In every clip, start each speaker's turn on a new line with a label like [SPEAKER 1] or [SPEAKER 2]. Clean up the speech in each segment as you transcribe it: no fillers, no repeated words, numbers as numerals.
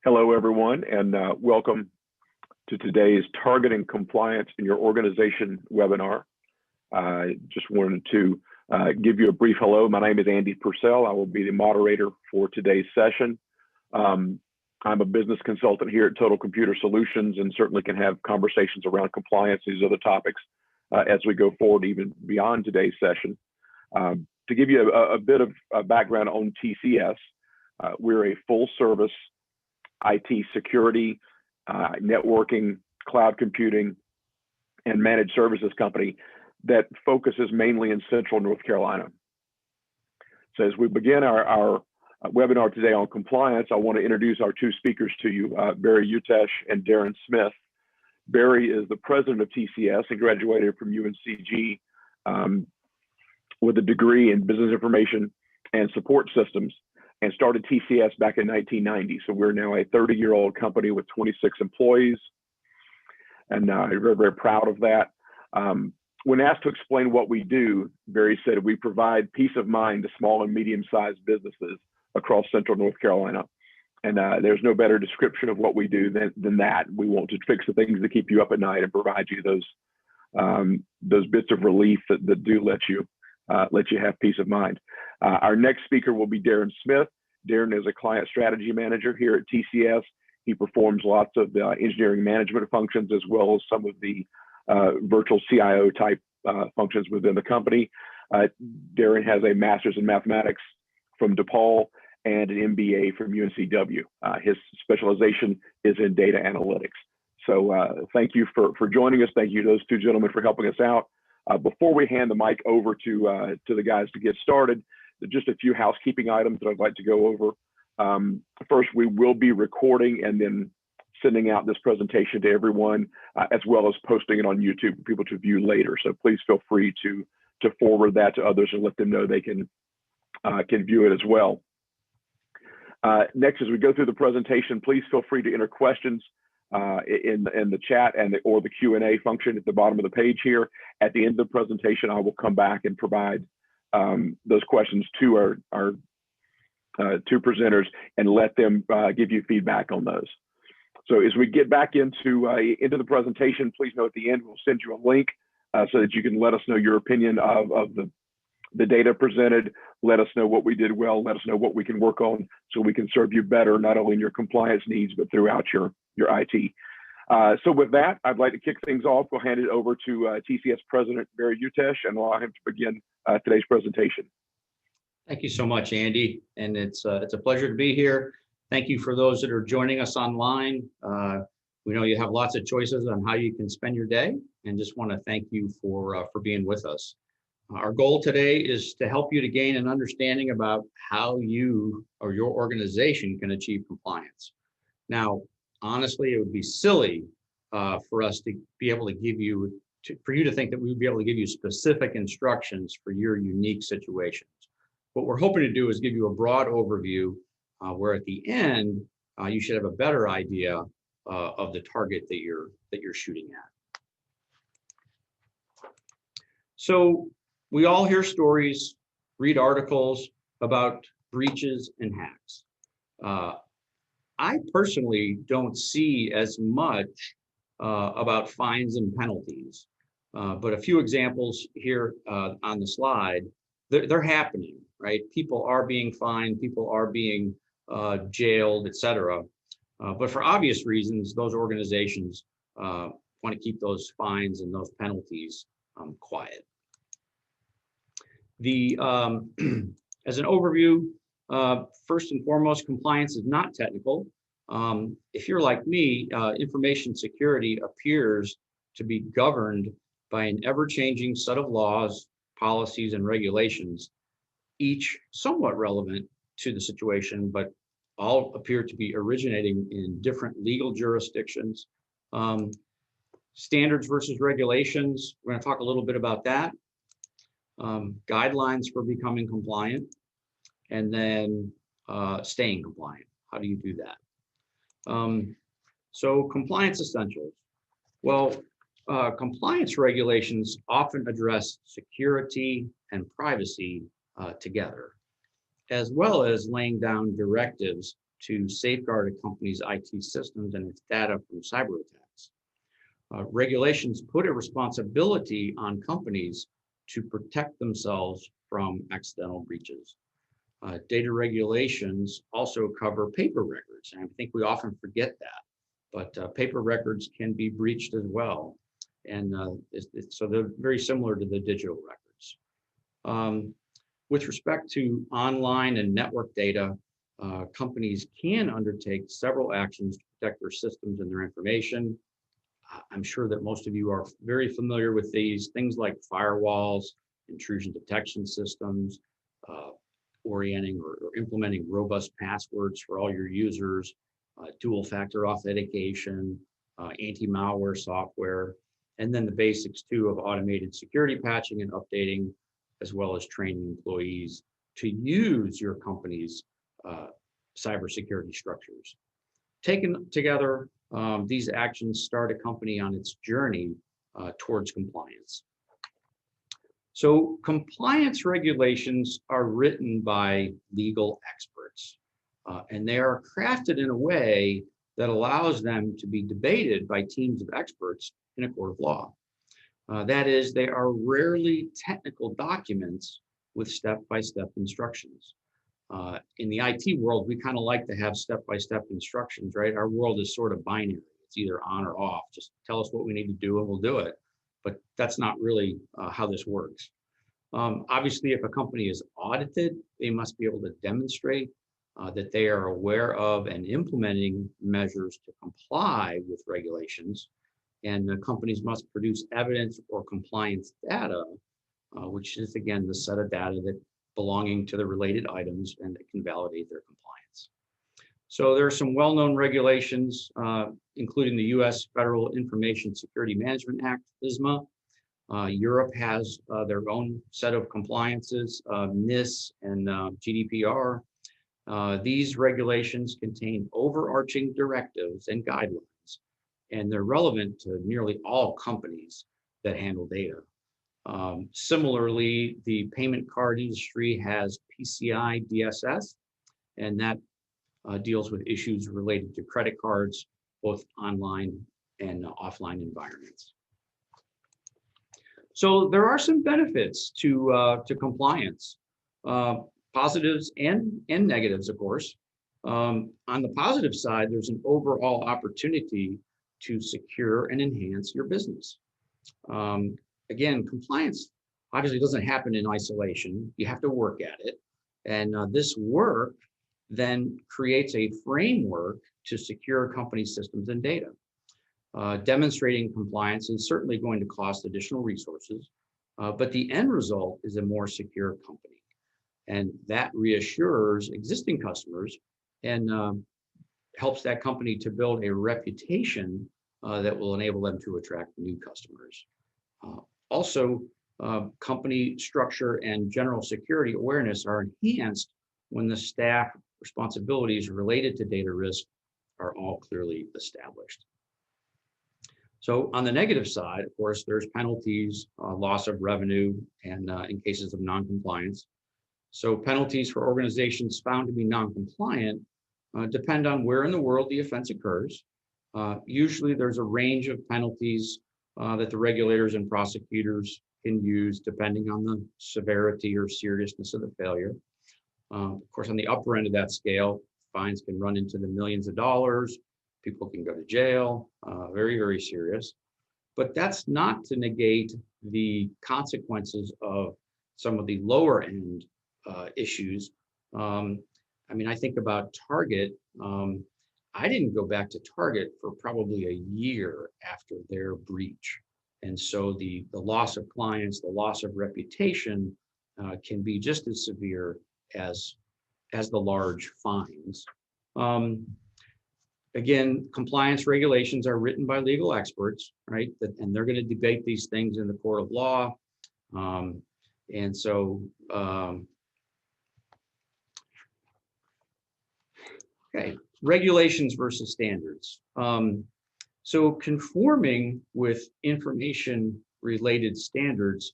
[SPEAKER 1] Hello, everyone, and welcome to today's Targeting Compliance in Your Organization webinar. I just wanted to give you a brief hello. My name is Andy Purcell. I will be the moderator for today's session. I'm a business consultant here at Total Computer Solutions and certainly can have conversations around compliance, these other topics, as we go forward, even beyond today's session. To give you a bit of background on TCS, we're a full-service IT security, networking, cloud computing, and managed services company that focuses mainly in Central North Carolina. So as we begin our webinar today on compliance, I want to introduce our two speakers to you, Barry Utesch and Darren Smith. Barry is the president of TCS and graduated from UNCG with a degree in business information and support systems, and started TCS back in 1990. So we're now a 30-year-old company with 26 employees, and we're very, very proud of that. When asked to explain what we do, Barry said, we provide peace of mind to small and medium-sized businesses across Central North Carolina. And there's no better description of what we do than that. We want to fix the things that keep you up at night and provide you those bits of relief that do let you have peace of mind. Our next speaker will be Darren Smith. Darren is a client strategy manager here at TCS. He performs lots of engineering management functions as well as some of the virtual CIO type functions within the company. Darren has a master's in mathematics from DePaul and an MBA from UNCW. His specialization is in data analytics. So thank you for joining us. Thank you to those two gentlemen for helping us out. Before we hand the mic over to the guys to get started, just a few housekeeping items that I'd like to go over. First, we will be recording and then sending out this presentation to everyone, as well as posting it on YouTube for people to view later. So please feel free to forward that to others and let them know they can view it as well. Next, as we go through the presentation, please feel free to enter questions in the chat or the Q&A function at the bottom of the page here. At the end of the presentation, I will come back and provide those questions to our two presenters and let them give you feedback on those. So as we get back into the presentation, please know at the end we'll send you a link so that you can let us know your opinion of the data presented. Let us know what we did well. Let us know what we can work on so we can serve you better, not only in your compliance needs, but throughout your IT. So with that, I'd like to kick things off. We'll hand it over to TCS President Barry Utesch and allow him to begin today's presentation.
[SPEAKER 2] Thank you so much, Andy. And it's a pleasure to be here. Thank you for those that are joining us online. We know you have lots of choices on how you can spend your day, and just want to thank you for being with us. Our goal today is to help you to gain an understanding about how you or your organization can achieve compliance. Now, honestly, it would be silly for us to be able to give you, for you to think that we would be able to give you specific instructions for your unique situations. What we're hoping to do is give you a broad overview where at the end, you should have a better idea of the target that you're shooting at. So we all hear stories, read articles about breaches and hacks. I personally don't see as much about fines and penalties, but a few examples here on the slide, they're happening, right? People are being fined, people are being jailed, etc. But for obvious reasons, those organizations want to keep those fines and those penalties quiet. As an overview, first and foremost, compliance is not technical. If you're like me, information security appears to be governed by an ever-changing set of laws, policies, and regulations, each somewhat relevant to the situation, but all appear to be originating in different legal jurisdictions. Standards versus regulations, we're going to talk a little bit about that. Guidelines for becoming compliant, and then staying compliant. How do you do that? So compliance essentials. Well, compliance regulations often address security and privacy together, as well as laying down directives to safeguard a company's IT systems and its data from cyber attacks. Regulations put a responsibility on companies to protect themselves from accidental breaches. Data regulations also cover paper records, and I think we often forget that, but paper records can be breached as well. And so they're very similar to the digital records. With respect to online and network data, companies can undertake several actions to protect their systems and their information. I'm sure that most of you are very familiar with these things like firewalls, intrusion detection systems, orienting or implementing robust passwords for all your users, dual factor authentication, anti-malware software, and then the basics too of automated security patching and updating, as well as training employees to use your company's cybersecurity structures. Taken together, these actions start a company on its journey towards compliance. So compliance regulations are written by legal experts, and they are crafted in a way that allows them to be debated by teams of experts in a court of law. That is, they are rarely technical documents with step-by-step instructions. In the IT world, we kind of like to have step-by-step instructions, right? Our world is sort of binary. It's either on or off. Just tell us what we need to do and we'll do it. But that's not really how this works. Obviously, if a company is audited, they must be able to demonstrate that they are aware of and implementing measures to comply with regulations. And the companies must produce evidence or compliance data, which is, again, the set of data that belonging to the related items and that can validate their compliance. So there are some well-known regulations, including the U.S. Federal Information Security Management Act, FISMA. Europe has their own set of compliances, NIS and GDPR. These regulations contain overarching directives and guidelines, and they're relevant to nearly all companies that handle data. Similarly, the payment card industry has PCI DSS, and that deals with issues related to credit cards, both online and offline environments. So there are some benefits to compliance, positives and negatives, of course. On the positive side, there's an overall opportunity to secure and enhance your business. Again, compliance obviously doesn't happen in isolation. You have to work at it. And this work then creates a framework to secure company systems and data. Demonstrating compliance is certainly going to cost additional resources, but the end result is a more secure company. And that reassures existing customers and helps that company to build a reputation that will enable them to attract new customers. Also, company structure and general security awareness are enhanced when the staff responsibilities related to data risk are all clearly established. So on the negative side, of course, there's penalties, loss of revenue, and in cases of non-compliance. So penalties for organizations found to be non-compliant depend on where in the world the offense occurs. Usually there's a range of penalties that the regulators and prosecutors can use depending on the severity or seriousness of the failure. Of course, on the upper end of that scale, fines can run into the millions of dollars. People can go to jail, very, very serious. But that's not to negate the consequences of some of the lower end issues. I mean, I think about Target. I didn't go back to Target for probably a year after their breach. And so the loss of clients, the loss of reputation can be just as severe as the large fines. Again, compliance regulations are written by legal experts, right? And they're going to debate these things in the court of law. And so, okay, regulations versus standards. So conforming with information-related standards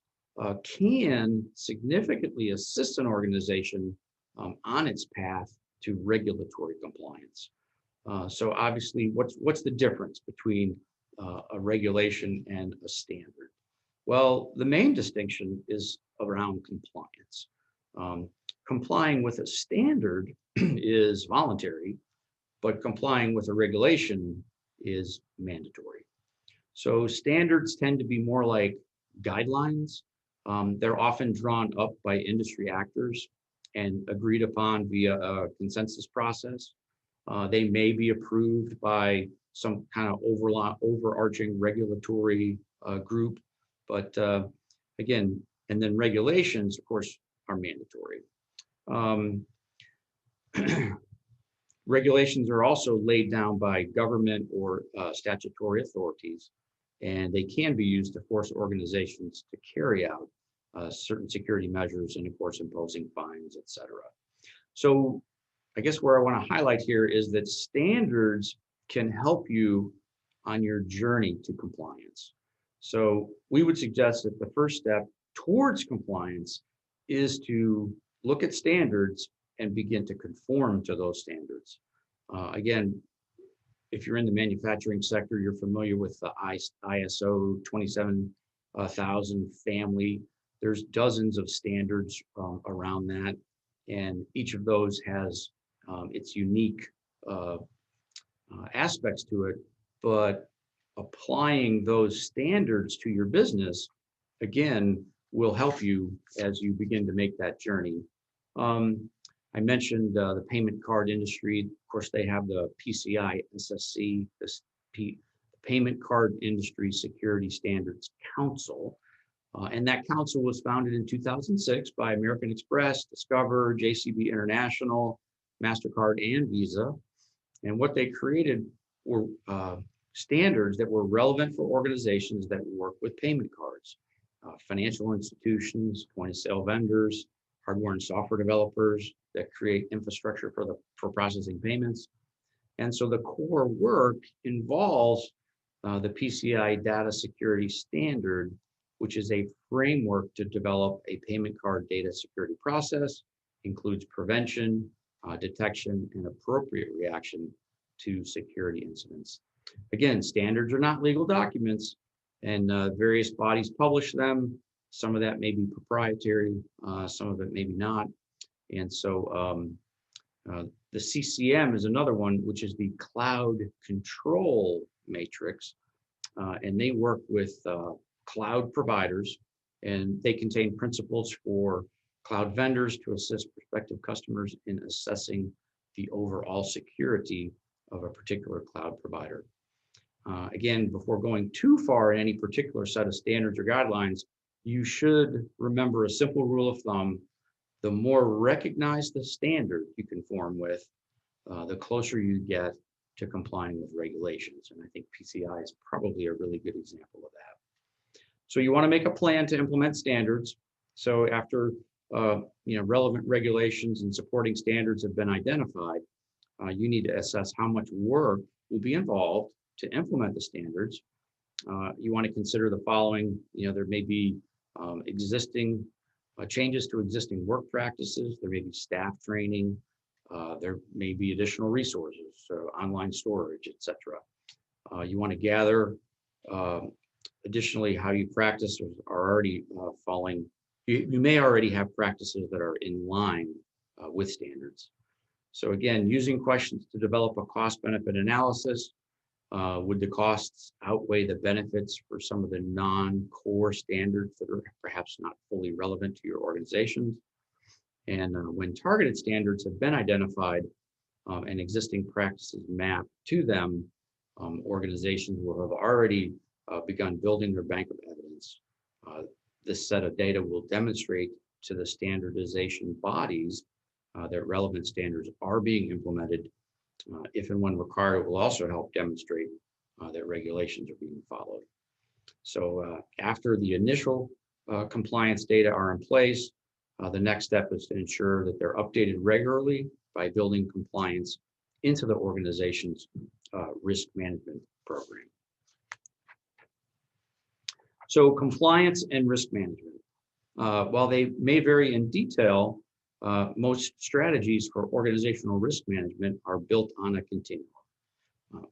[SPEAKER 2] can significantly assist an organization on its path to regulatory compliance. So obviously, what's the difference between a regulation and a standard? Well, the main distinction is around compliance. Complying with a standard is voluntary, but complying with a regulation is mandatory. So standards tend to be more like guidelines. They're often drawn up by industry actors and agreed upon via a consensus process. They may be approved by some kind of overarching regulatory group, but again, and then regulations, of course, are mandatory. Regulations are also laid down by government or statutory authorities, and they can be used to force organizations to carry out certain security measures and, of course, imposing fines, et cetera. So I guess where I want to highlight here is that standards can help you on your journey to compliance. So we would suggest that the first step towards compliance is to look at standards and begin to conform to those standards. Again, if you're in the manufacturing sector, you're familiar with the ISO 27000 family. There's dozens of standards around that, and each of those has its unique aspects to it, but applying those standards to your business, again, will help you as you begin to make that journey. I mentioned the payment card industry. Of course, they have the PCI SSC, the Payment Card Industry Security Standards Council. And that council was founded in 2006 by American Express, Discover, JCB International, MasterCard, and Visa. And what they created were standards that were relevant for organizations that work with payment cards, financial institutions, point-of-sale vendors, hardware and software developers that create infrastructure for processing payments. And so the core work involves the PCI Data Security Standard, which is a framework to develop a payment card data security process, includes prevention, detection, and appropriate reaction to security incidents. Again, standards are not legal documents, and various bodies publish them. Some of that may be proprietary, some of it maybe not. And so the CCM is another one, which is the Cloud Control Matrix, and they work with cloud providers, and they contain principles for cloud vendors to assist prospective customers in assessing the overall security of a particular cloud provider. Again, before going too far in any particular set of standards or guidelines, you should remember a simple rule of thumb. The more recognized the standard you conform with, the closer you get to complying with regulations. And I think PCI is probably a really good example of that. So you want to make a plan to implement standards. So after relevant regulations and supporting standards have been identified, you need to assess how much work will be involved to implement the standards. You want to consider the following. There may be existing changes to existing work practices. There may be staff training. There may be additional resources, so online storage, etc. You want to gather additionally how you practice are already following. You may already have practices that are in line with standards. So again, using questions to develop a cost-benefit analysis. Would the costs outweigh the benefits for some of the non-core standards that are perhaps not fully relevant to your organizations? And when targeted standards have been identified and existing practices mapped to them, organizations will have already begun building their bank of evidence. This set of data will demonstrate to the standardization bodies that relevant standards are being implemented. If and when required, it will also help demonstrate that regulations are being followed. So after the initial compliance data are in place, the next step is to ensure that they're updated regularly by building compliance into the organization's risk management program. So compliance and risk management, while they may vary in detail, most strategies for organizational risk management are built on a continuum.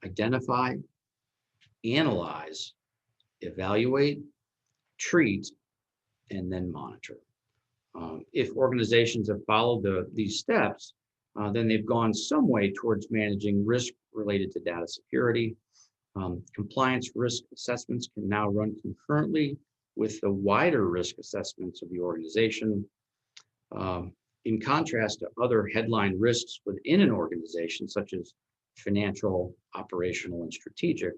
[SPEAKER 2] Identify, analyze, evaluate, treat, and then monitor. If organizations have followed these steps, then they've gone some way towards managing risk related to data security. Compliance risk assessments can now run concurrently with the wider risk assessments of the organization. In contrast to other headline risks within an organization, such as financial, operational, and strategic,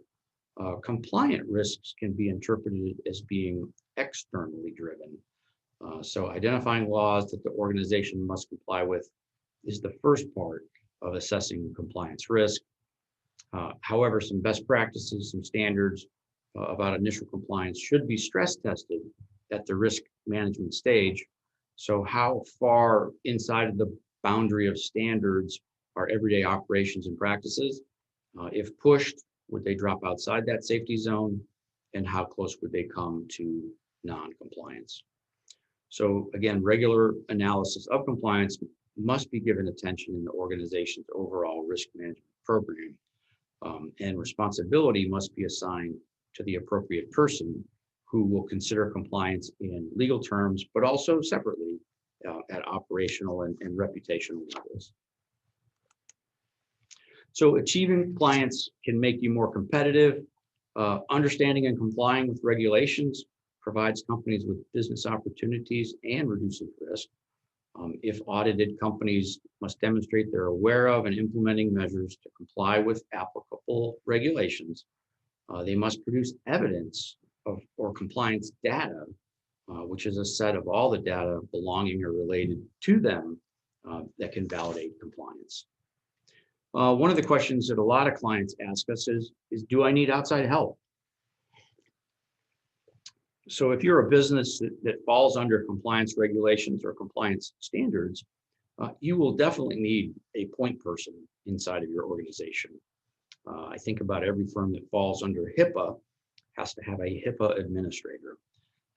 [SPEAKER 2] compliant risks can be interpreted as being externally driven. So identifying laws that the organization must comply with is the first part of assessing compliance risk. However, some best practices, some standards about initial compliance should be stress tested at the risk management stage. So how far inside of the boundary of standards are everyday operations and practices? If pushed, would they drop outside that safety zone? And how close would they come to non-compliance? So again, regular analysis of compliance must be given attention in the organization's overall risk management program. And responsibility must be assigned to the appropriate person who will consider compliance in legal terms, but also separately at operational and reputational levels. So achieving compliance can make you more competitive. Understanding and complying with regulations provides companies with business opportunities and reduces risk. If audited, companies must demonstrate they're aware of and implementing measures to comply with applicable regulations. They must produce evidence of or compliance data, which is a set of all the data belonging or related to them that can validate compliance. One of the questions that a lot of clients ask us is do I need outside help? So if you're a business that falls under compliance regulations or compliance standards, you will definitely need a point person inside of your organization. I think about every firm that falls under HIPAA has to have a HIPAA administrator.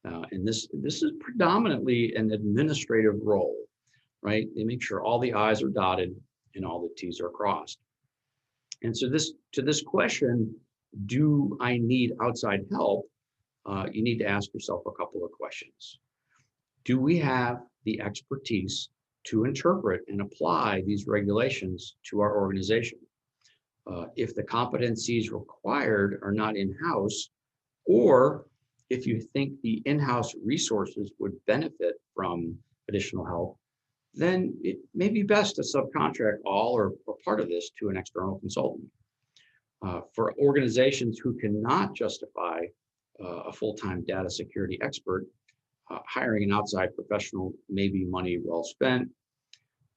[SPEAKER 2] And this is predominantly an administrative role, right? They make sure all the I's are dotted and all the T's are crossed. And so to this question, do I need outside help? You need to ask yourself a couple of questions. Do we have the expertise to interpret and apply these regulations to our organization? If the competencies required are not in-house, or if you think the in-house resources would benefit from additional help, then it may be best to subcontract all or part of this to an external consultant. For organizations who cannot justify a full-time data security expert, hiring an outside professional may be money well spent.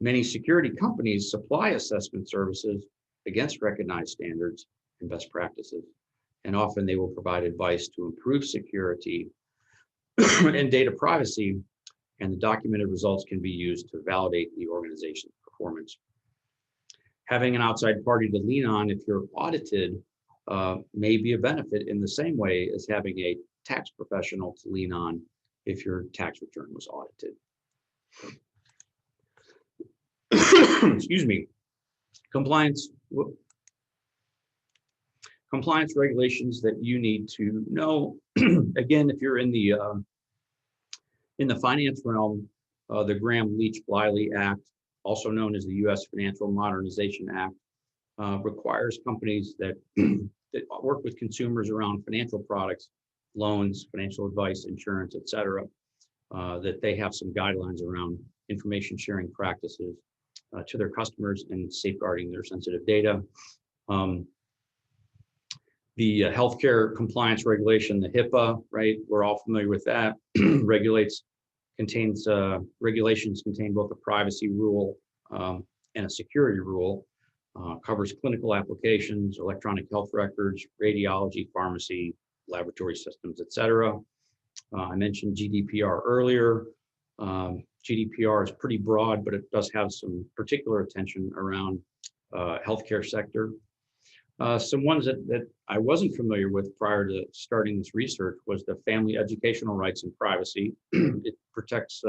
[SPEAKER 2] Many security companies supply assessment services against recognized standards and best practices, and often they will provide advice to improve security and data privacy, and the documented results can be used to validate the organization's performance. Having an outside party to lean on if you're audited may be a benefit in the same way as having a tax professional to lean on if your tax return was audited. Excuse me. Compliance regulations that you need to know. Again, if you're in the finance realm, the Graham-Leach-Bliley Act, also known as the U.S. Financial Modernization Act, requires companies that work with consumers around financial products, loans, financial advice, insurance, et cetera, that they have some guidelines around information sharing practices to their customers and safeguarding their sensitive data. The healthcare compliance regulation, the HIPAA, right? We're all familiar with that. Regulations contain both a privacy rule and a security rule. Covers clinical applications, electronic health records, radiology, pharmacy, laboratory systems, et cetera. I mentioned GDPR earlier. GDPR is pretty broad, but it does have some particular attention around healthcare sector. Some ones that I wasn't familiar with prior to starting this research was the Family Educational Rights and Privacy. It protects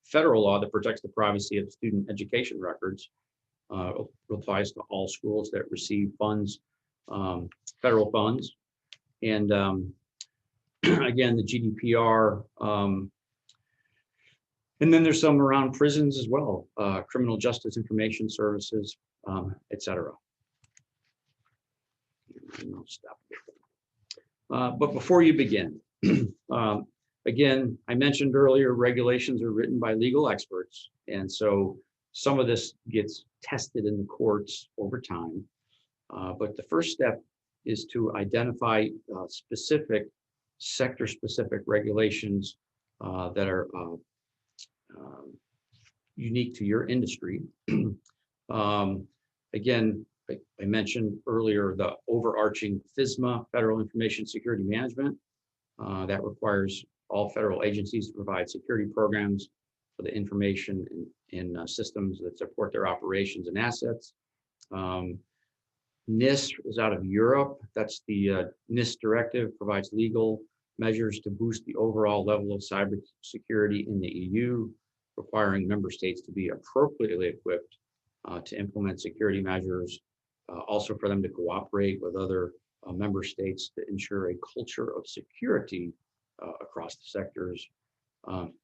[SPEAKER 2] federal law that protects the privacy of student education records. Applies to all schools that receive funds, federal funds. And again, the GDPR. And then there's some around prisons as well, criminal justice information services, et cetera. I'll stop. But before you begin, again, I mentioned earlier, regulations are written by legal experts. And so some of this gets tested in the courts over time. But the first step is to identify specific sector-specific regulations that are unique to your industry. Again, I mentioned earlier the overarching FISMA, Federal Information Security Management, that requires all federal agencies to provide security programs for the information in systems that support their operations and assets. NIST is out of Europe. That's the NIST directive, provides legal measures to boost the overall level of cybersecurity in the EU, requiring member states to be appropriately equipped to implement security measures, also for them to cooperate with other member states to ensure a culture of security across the sectors.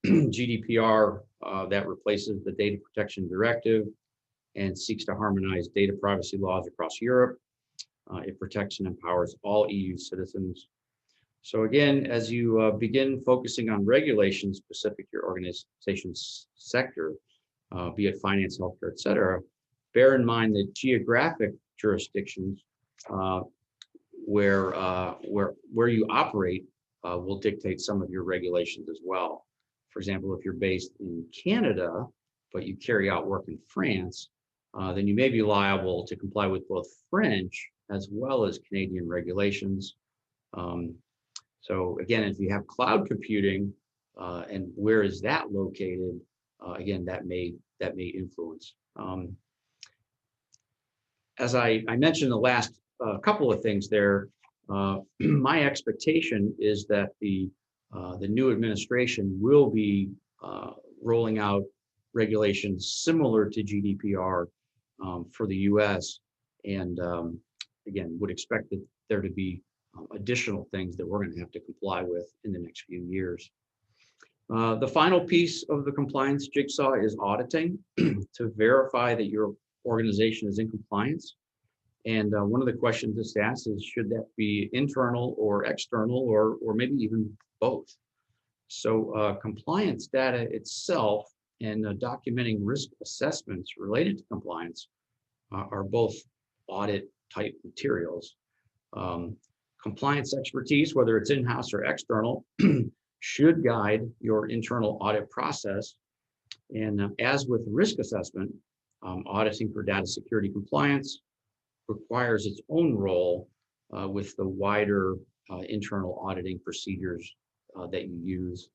[SPEAKER 2] GDPR, that replaces the Data Protection Directive and seeks to harmonize data privacy laws across Europe. It protects and empowers all EU citizens. So again, as you begin focusing on regulations specific to your organization's sector, be it finance, healthcare, et cetera, bear in mind that geographic jurisdictions where you operate will dictate some of your regulations as well. For example, if you're based in Canada, but you carry out work in France, then you may be liable to comply with both French as well as Canadian regulations. So again, if you have cloud computing and where is that located, again, that may influence. As I mentioned the last couple of things there, my expectation is that the new administration will be rolling out regulations similar to GDPR for the US, and again, would expect that there to be additional things that we're going to have to comply with in the next few years. The final piece of the compliance jigsaw is auditing to verify that your organization is in compliance. And one of the questions that's asked is, should that be internal or external, or maybe even both? So compliance data itself and documenting risk assessments related to compliance are both audit type materials. Compliance expertise, whether it's in-house or external, should guide your internal audit process. And as with risk assessment, auditing for data security compliance requires its own role with the wider internal auditing procedures that you use.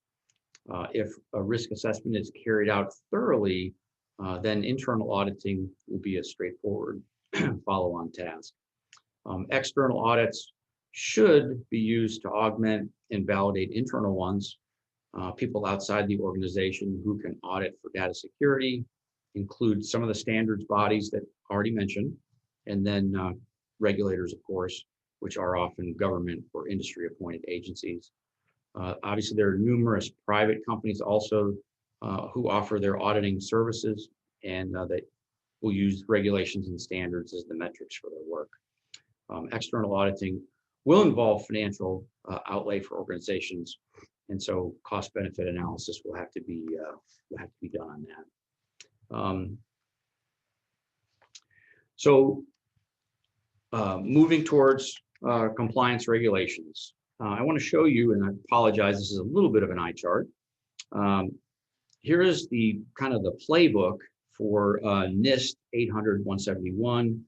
[SPEAKER 2] If a risk assessment is carried out thoroughly, then internal auditing will be a straightforward follow-on task. External audits should be used to augment and validate internal ones. People outside the organization who can audit for data security include some of the standards bodies that I already mentioned, and then regulators, of course, which are often government or industry appointed agencies. Obviously, there are numerous private companies also who offer their auditing services, and they will use regulations and standards as the metrics for their work. External auditing will involve financial outlay for organizations, and so cost benefit analysis will have to be done on that. Moving towards compliance regulations, I want to show you, and I apologize, this is a little bit of an eye chart. Here is the kind of the playbook for NIST 800-171.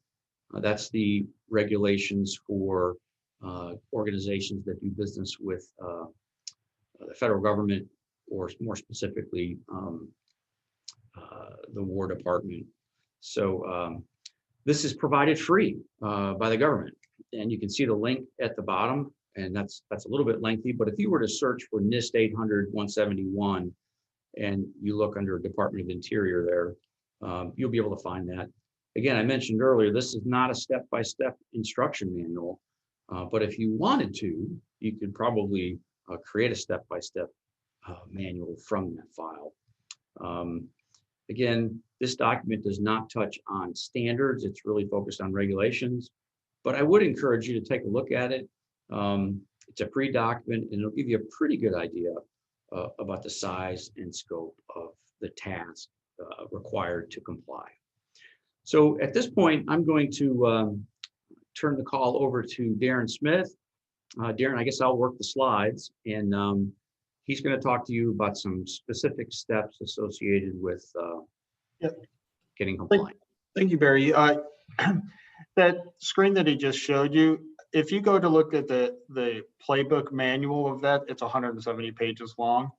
[SPEAKER 2] That's the regulations for organizations that do business with the federal government, or more specifically, the War Department. So this is provided free by the government, and you can see the link at the bottom, and that's a little bit lengthy, but if you were to search for NIST 800-171, and you look under Department of Interior there, you'll be able to find that. Again, I mentioned earlier, this is not a step-by-step instruction manual, but if you wanted to, you could probably create a step-by-step manual from that file. Again, this document does not touch on standards. It's really focused on regulations, but I would encourage you to take a look at it. It's a pre-document, and it'll give you a pretty good idea about the size and scope of the task required to comply. So at this point, I'm going to turn the call over to Darren Smith. Darren, I guess I'll work the slides, and he's going to talk to you about some specific steps associated with getting compliant.
[SPEAKER 3] Thank you, Barry. That screen that he just showed you, if you go to look at the playbook manual of that, it's 170 pages long.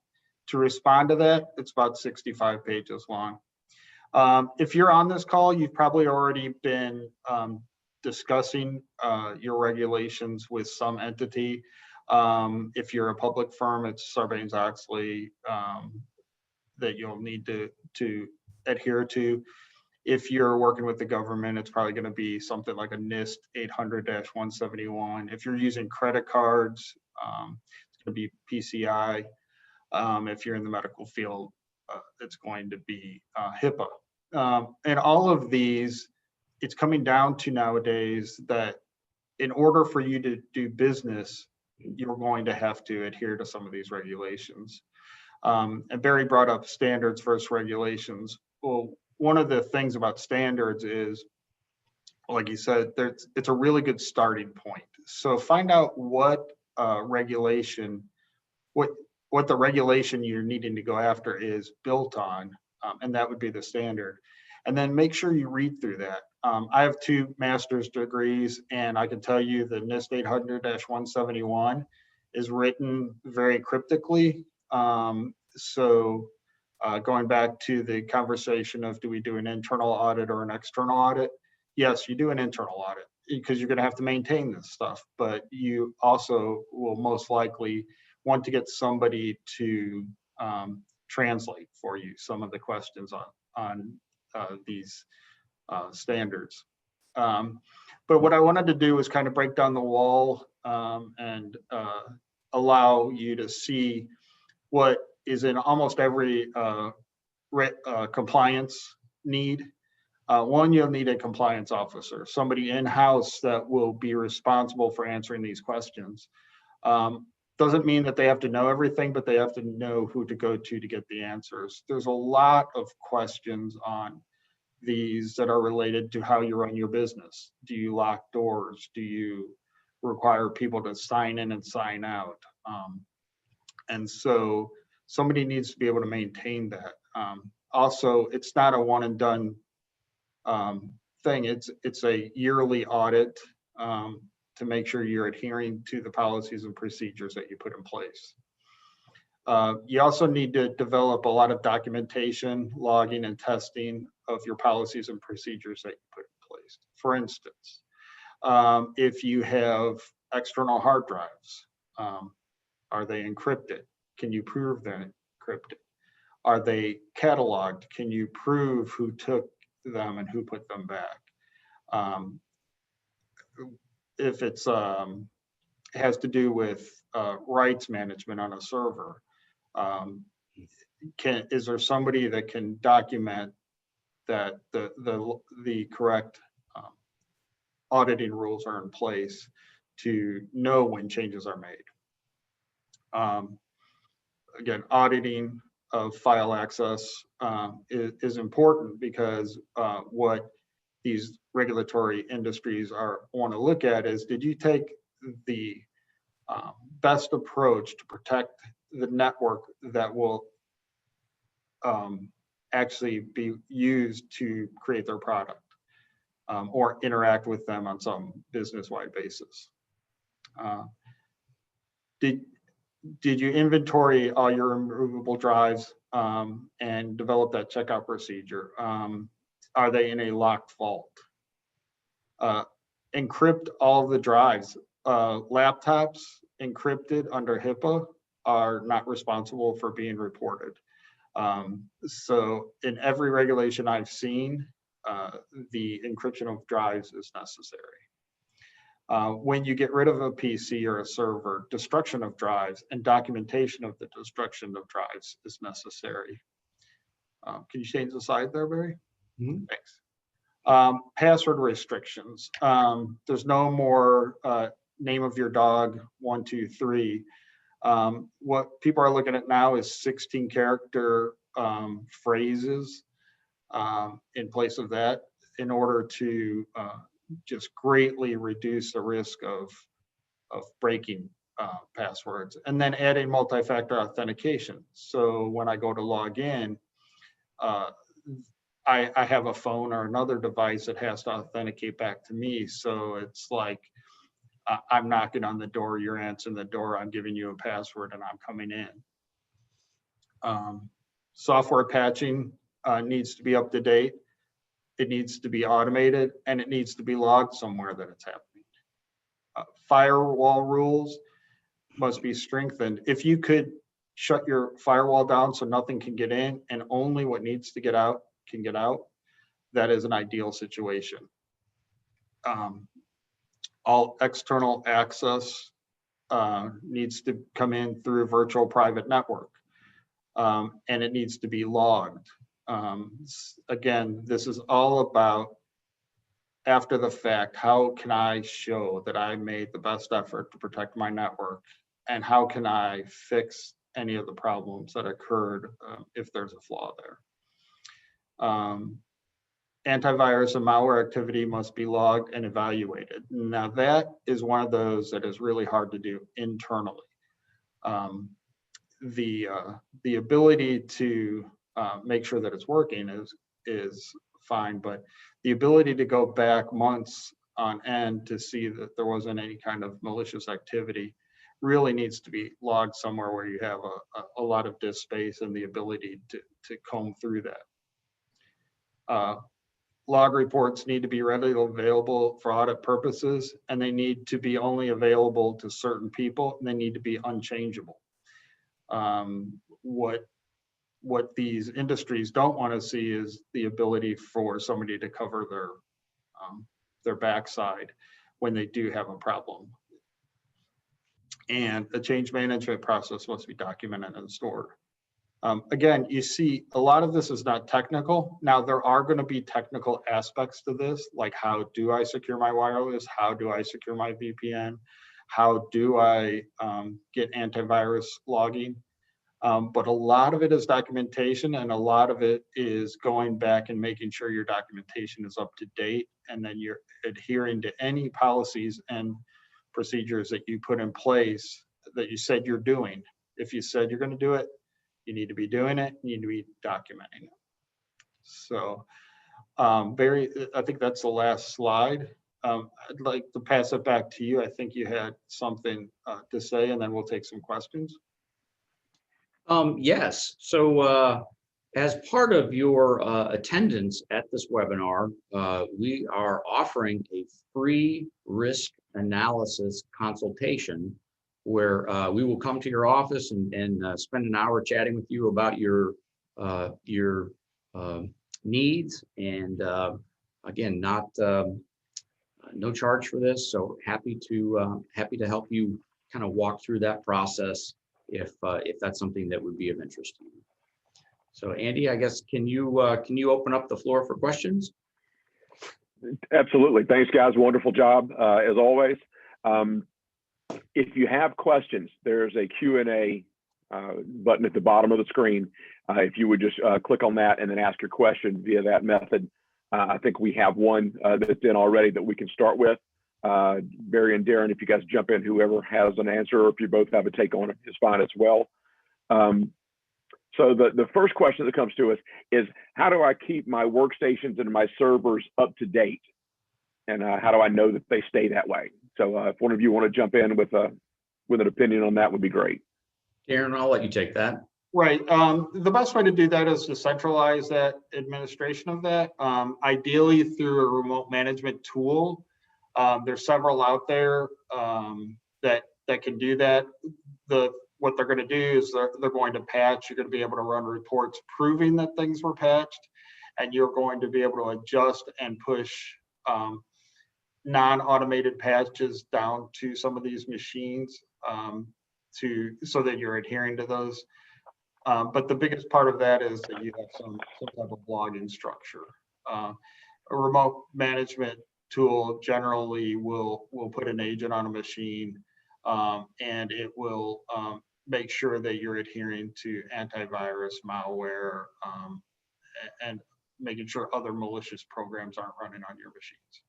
[SPEAKER 3] To respond to that, it's about 65 pages long. If you're on this call, you've probably already been discussing your regulations with some entity. If you're a public firm, it's Sarbanes-Oxley that you'll need to adhere to. If you're working with the government, it's probably going to be something like a NIST 800-171. If you're using credit cards, it's going to be PCI. If you're in the medical field, it's going to be HIPAA. And all of these, it's coming down to nowadays that in order for you to do business, you're going to have to adhere to some of these regulations. And Barry brought up standards versus regulations. Well, one of the things about standards is, like you said, it's a really good starting point. So find out what regulation, what the regulation you're needing to go after is built on, and that would be the standard. And then make sure you read through that. I have 2 master's degrees, and I can tell you the NIST 800-171 is written very cryptically. Going back to the conversation of do we do an internal audit or an external audit? Yes, you do an internal audit because you're going to have to maintain this stuff, but you also will most likely want to get somebody to translate for you some of the questions on these standards. But what I wanted to do was kind of break down the wall and allow you to see what is in almost every compliance need. One, you'll need a compliance officer, somebody in-house that will be responsible for answering these questions. Doesn't mean that they have to know everything, but they have to know who to go to get the answers. There's a lot of questions on these that are related to how you run your business. Do you lock doors? Do you require people to sign in and sign out? And so somebody needs to be able to maintain that. Also, it's not a one and done thing. It's a yearly audit to make sure you're adhering to the policies and procedures that you put in place. You also need to develop a lot of documentation, logging, and testing of your policies and procedures that you put in place. For instance, if you have external hard drives, are they encrypted? Can you prove they're encrypted? Are they cataloged? Can you prove who took them and who put them back? If it's has to do with rights management on a server, is there somebody that can document that the correct auditing rules are in place to know when changes are made? Again, auditing of file access is important because what these regulatory industries want to look at is, did you take the best approach to protect the network that will actually be used to create their product or interact with them on some business-wide basis? Did you inventory all your removable drives and develop that checkout procedure? Are they in a locked vault? Encrypt all the drives. Laptops encrypted under HIPAA are not responsible for being reported. So in every regulation I've seen, the encryption of drives is necessary. When you get rid of a PC or a server, destruction of drives and documentation of the destruction of drives is necessary. Can you change the slide there, Barry?
[SPEAKER 2] Mhm.
[SPEAKER 3] Thanks. Password restrictions. There's no more name of your dog, 1, 2, 3. What people are looking at now is 16-character phrases in place of that, in order to just greatly reduce the risk of breaking passwords. And then adding multi-factor authentication. So when I go to log in, I have a phone or another device that has to authenticate back to me. So it's like, I'm knocking on the door, you're answering the door, I'm giving you a password, and I'm coming in. Software patching needs to be up to date. It needs to be automated, and it needs to be logged somewhere that it's happening. Firewall rules must be strengthened. If you could shut your firewall down so nothing can get in and only what needs to get out can get out, that is an ideal situation. All external access needs to come in through a virtual private network, and it needs to be logged. Again, this is all about, after the fact, how can I show that I made the best effort to protect my network, and how can I fix any of the problems that occurred if there's a flaw there. Antivirus and malware activity must be logged and evaluated. Now that is one of those that is really hard to do internally. The ability to make sure that it's working is fine, but the ability to go back months on end to see that there wasn't any kind of malicious activity really needs to be logged somewhere where you have a lot of disk space and the ability to comb through that. Log reports need to be readily available for audit purposes, and they need to be only available to certain people, and they need to be unchangeable. What these industries don't want to see is the ability for somebody to cover their backside when they do have a problem. And the change management process must be documented and stored. Again, you see a lot of this is not technical. Now there are going to be technical aspects to this, like how do I secure my wireless? How do I secure my VPN? How do I get antivirus logging? But a lot of it is documentation, and a lot of it is going back and making sure your documentation is up to date, and then you're adhering to any policies and procedures that you put in place that you said you're doing. If you said you're going to do it, you need to be doing it, you need to be documenting it. So Barry, I think that's the last slide. I'd like to pass it back to you. I think you had something to say, and then we'll take some questions.
[SPEAKER 2] Yes. So as part of your attendance at this webinar, we are offering a free risk analysis consultation where we will come to your office and spend an hour chatting with you about your needs. And again, no charge for this. So happy to help you kind of walk through that process if that's something that would be of interest to you. So Andy, I guess, can you open up the floor for questions?
[SPEAKER 1] Absolutely. Thanks, guys. Wonderful job, as always. If you have questions, there's a Q&A button at the bottom of the screen. If you would just click on that and then ask your question via that method. I think we have one that's in already that we can start with. Barry and Darren, if you guys jump in, whoever has an answer, or if you both have a take on it, is fine as well. So the first question that comes to us is, how do I keep my workstations and my servers up to date? And how do I know that they stay that way? So if one of you want to jump in with an opinion on that, would be great.
[SPEAKER 2] Darren, I'll let you take that.
[SPEAKER 3] Right. The best way to do that is to centralize that administration of that, ideally through a remote management tool. There's several out there that can do that. The what they're going to do is they're going to patch. You're going to be able to run reports proving that things were patched, and you're going to be able to adjust and push non-automated patches down to some of these machines so that you're adhering to those. But the biggest part of that is that you have some type of logging structure. A remote management tool generally will put an agent on a machine, and it will make sure that you're adhering to antivirus, malware, and making sure other malicious programs aren't running on your machines.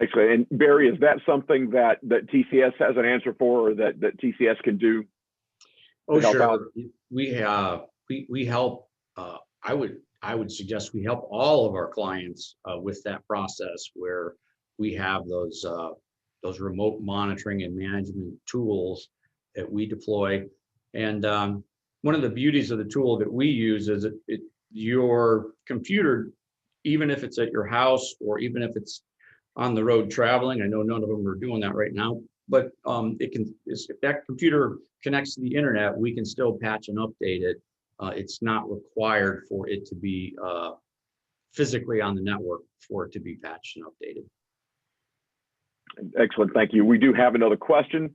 [SPEAKER 1] Excellent. And Barry, is that something that TCS has an answer for, or that TCS can do?
[SPEAKER 2] Oh, sure. We help. I would suggest we help all of our clients with that process, where we have those remote monitoring and management tools that we deploy. And one of the beauties of the tool that we use is your computer, even if it's at your house or even if it's on the road traveling. I know none of them are doing that right now, but if that computer connects to the internet, we can still patch and update it. It's not required for it to be physically on the network for it to be patched and updated.
[SPEAKER 1] Excellent, thank you. We do have another question.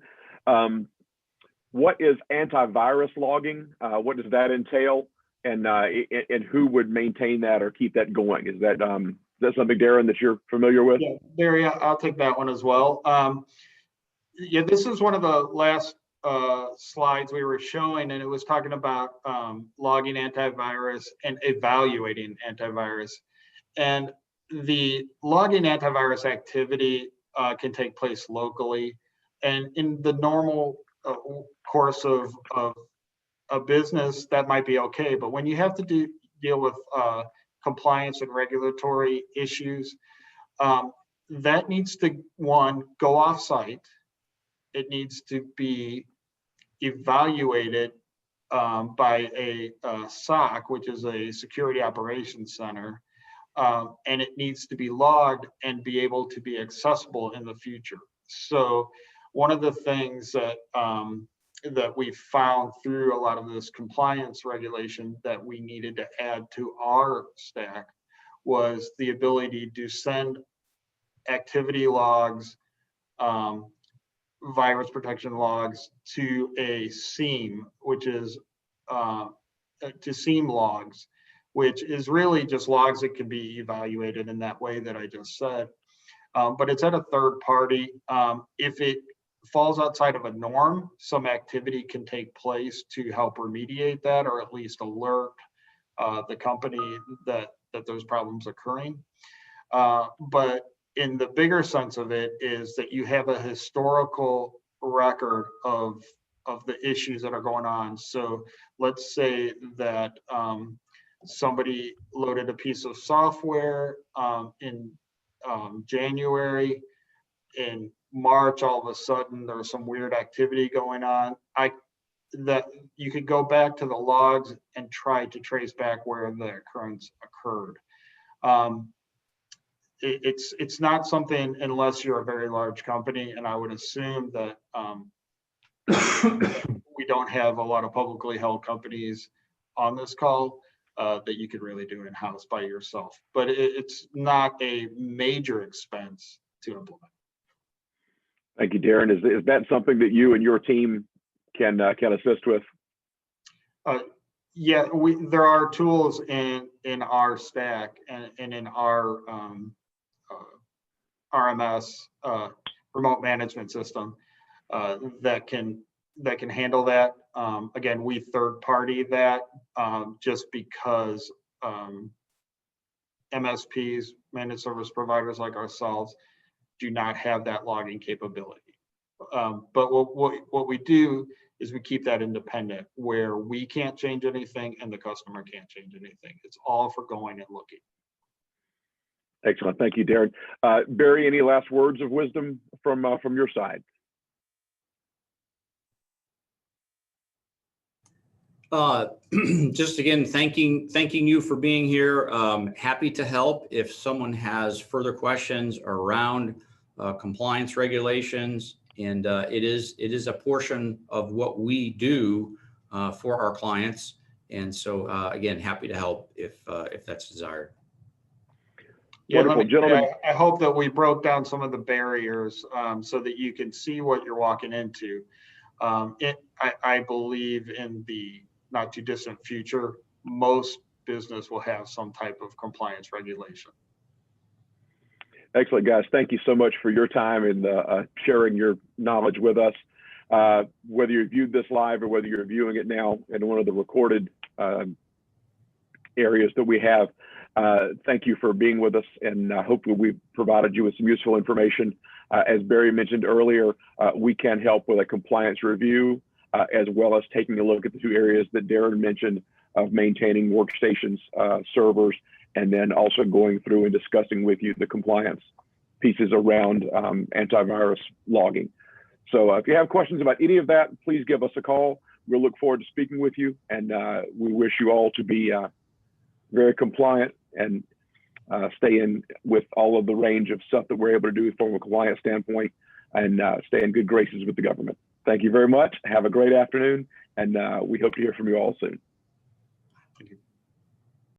[SPEAKER 1] What is antivirus logging? What does that entail? And who would maintain that or keep that going? Is that something, Darren, that you're familiar with?
[SPEAKER 3] Yeah, Barry, I'll take that one as well. Yeah, this is one of the last slides we were showing, and it was talking about logging antivirus and evaluating antivirus. And the logging antivirus activity can take place locally, and in the normal course of a business, that might be okay. But when you have to deal with compliance and regulatory issues, that needs to, one, go off-site. It needs to be evaluated by a SOC, which is a Security Operations Center, and it needs to be logged and be able to be accessible in the future. So one of the things that that we found through a lot of this compliance regulation that we needed to add to our stack was the ability to send activity logs, virus protection logs to a SIEM, which is to SIEM logs, which is really just logs that can be evaluated in that way that I just said. But it's at a third party. If it falls outside of a norm, some activity can take place to help remediate that, or at least alert the company that those problems occurring. But in the bigger sense of it is that you have a historical record of the issues that are going on. So let's say that somebody loaded a piece of software in January. In March, all of a sudden there was some weird activity going on. That you could go back to the logs and try to trace back where the occurrence occurred. It's not something, unless you're a very large company, and I would assume that we don't have a lot of publicly held companies on this call, that you could really do in-house by yourself. But it's not a major expense to implement.
[SPEAKER 1] Thank you, Darren. Is that something that you and your team can assist with?
[SPEAKER 3] Yeah, there are tools in our stack and in our RMS remote management system that can handle that. Again, we third party that just because MSPs, managed service providers like ourselves, do not have that logging capability. But what we do is we keep that independent, where we can't change anything and the customer can't change anything. It's all for going and looking.
[SPEAKER 1] Excellent. Thank you, Darren. Barry, any last words of wisdom from your side?
[SPEAKER 2] Just again, thanking you for being here. Happy to help if someone has further questions around compliance regulations, And it is a portion of what we do for our clients. And so again, happy to help if that's desired.
[SPEAKER 3] Yeah,
[SPEAKER 1] Wonderful, gentlemen.
[SPEAKER 3] I hope that we broke down some of the barriers so that you can see what you're walking into. I believe in the not too distant future, most business will have some type of compliance regulation.
[SPEAKER 1] Excellent, guys. Thank you so much for your time and sharing your knowledge with us. Whether you viewed this live or whether you're viewing it now in one of the recorded areas that we have, thank you for being with us, and hopefully we've provided you with some useful information. As Barry mentioned earlier, we can help with a compliance review, as well as taking a look at the two areas that Darren mentioned of maintaining workstations, servers, and then also going through and discussing with you the compliance pieces around antivirus logging. So if you have questions about any of that, please give us a call. We'll look forward to speaking with you, and we wish you all to be very compliant and stay in with all of the range of stuff that we're able to do from a compliance standpoint, and stay in good graces with the government. Thank you very much. Have a great afternoon, and we hope to hear from you all soon.
[SPEAKER 3] Thank you.